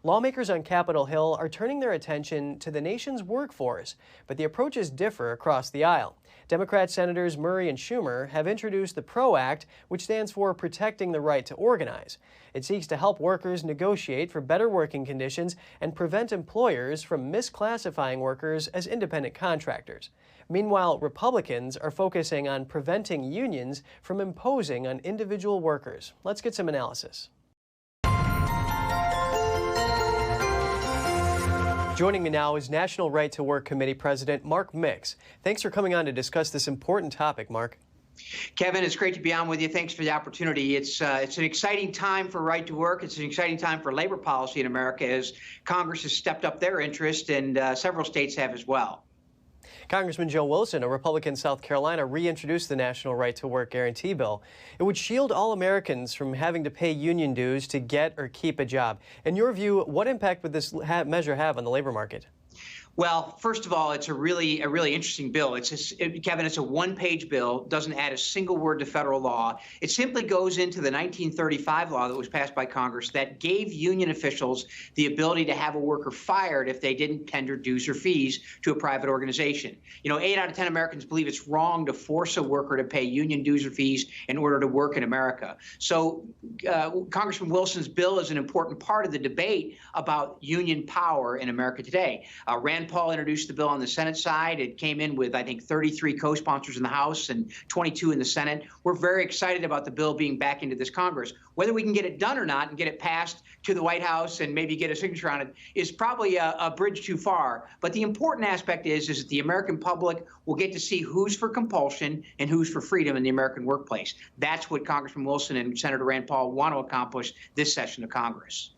Lawmakers on Capitol Hill are turning their attention to the nation's workforce, but the approaches differ across the aisle. Democrat Senators Murray and Schumer have introduced the PRO Act, which stands for Protecting the Right to Organize. It seeks to help workers negotiate for better working conditions and prevent employers from misclassifying workers as independent contractors. Meanwhile, Republicans are focusing on preventing unions from imposing on individual workers. Let's get some analysis. Joining me now is National Right to Work Committee President Mark Mix. Thanks for coming on to discuss this important topic, Mark. Kevin, it's great to be on with you. Thanks for the opportunity. It's an exciting time for right to work. It's an exciting time for labor policy in America as Congress has stepped up their interest, and several states have as well. Congressman Joe Wilson, a Republican in South Carolina, reintroduced the National Right to Work Guarantee Bill. It would shield all Americans from having to pay union dues to get or keep a job. In your view, what impact would this measure have on the labor market? Well, first of all, it's a really interesting bill. Kevin, it's a one-page bill, doesn't add a single word to federal law. It simply goes into the 1935 law that was passed by Congress that gave union officials the ability to have a worker fired if they didn't tender dues or fees to a private organization. You know, 8 out of 10 Americans believe it's wrong to force a worker to pay union dues or fees in order to work in America. So Congressman Wilson's bill is an important part of the debate about union power in America today. Rand Paul introduced the bill on the Senate side. It came in with, I think, 33 co-sponsors in the House and 22 in the Senate. We're very excited about the bill being back into this Congress. Whether we can get it done or not and get it passed to the White House and maybe get a signature on it is probably a bridge too far. But the important aspect is that the American public will get to see who's for compulsion and who's for freedom in the American workplace. That's what Congressman Wilson and Senator Rand Paul want to accomplish this session of Congress.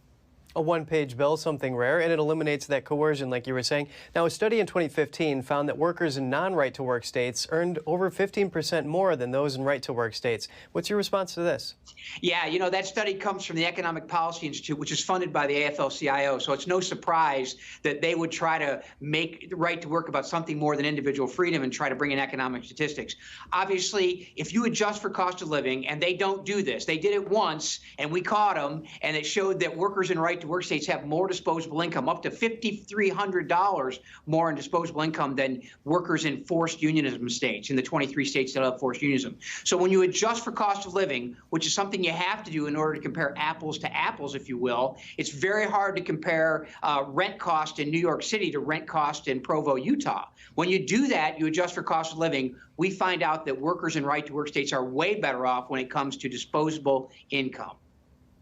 A one-page bill, something rare, and it eliminates that coercion, like you were saying. Now, a study in 2015 found that workers in non-right-to-work states earned over 15% more than those in right-to-work states. What's your response to this? Yeah, you know, that study comes from the Economic Policy Institute, which is funded by the AFL-CIO, so it's no surprise that they would try to make the right to work about something more than individual freedom and try to bring in economic statistics. Obviously, if you adjust for cost of living, and they don't do this, they did it once, and we caught them, and it showed that workers in right-to-work states have more disposable income, up to $5,300 more in disposable income than workers in forced unionism states, in the 23 states that have forced unionism. So when you adjust for cost of living, which is something you have to do in order to compare apples to apples, if you will, it's very hard to compare rent cost in New York City to rent cost in Provo, Utah. When you do that, you adjust for cost of living, we find out that workers in right-to-work states are way better off when it comes to disposable income.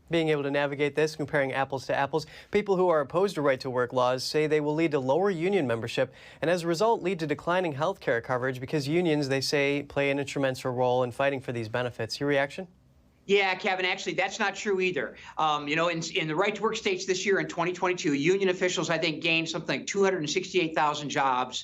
Being able to navigate this, comparing apples to apples, people who are opposed to right-to-work laws say they will lead to lower union membership and as a result lead to declining health care coverage because unions, they say, play an instrumental role in fighting for these benefits. Your reaction? Yeah, Kevin, actually, that's not true either. You know, in the right-to-work states this year in 2022, union officials, I think, gained something like 268,000 jobs,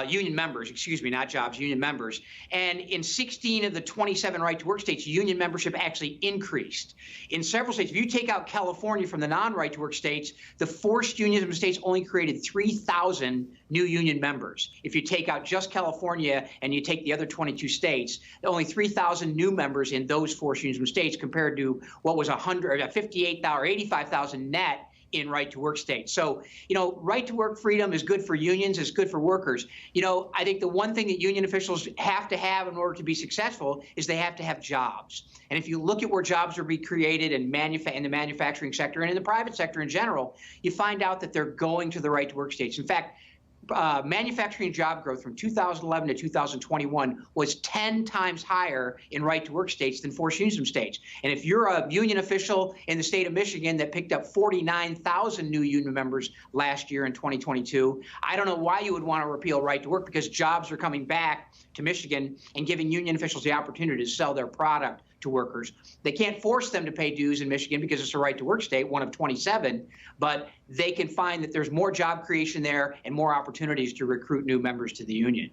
union members, excuse me, not jobs, union members. And in 16 of the 27 right-to-work states, union membership actually increased. In several states, if you take out California from the non-right-to-work states, the forced unionism states only created 3,000 new union members. If you take out just California and you take the other 22 states, only 3,000 new members in those forced unionism states compared to what was 58,000 or 85,000 net in right-to-work states. So, you know, right-to-work freedom is good for unions, it's good for workers. You know, I think the one thing that union officials have to have in order to be successful is they have to have jobs. And if you look at where jobs are being created in the manufacturing sector and in the private sector in general, you find out that they're going to the right-to-work states. In fact, manufacturing job growth from 2011 to 2021 was 10 times higher in right-to-work states than forced unionism states. And if you're a union official in the state of Michigan that picked up 49,000 new union members last year in 2022, I don't know why you would want to repeal right-to-work, because jobs are coming back to Michigan and giving union officials the opportunity to sell their product to workers. They can't force them to pay dues in Michigan because it's a right-to-work state, one of 27, but they can find that there's more job creation there and more opportunities to recruit new members to the union.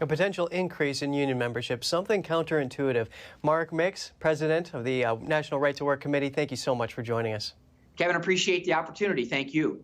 A potential increase in union membership, something counterintuitive. Mark Mix, president of the National Right to Work Committee, thank you so much for joining us. Kevin, appreciate the opportunity. Thank you.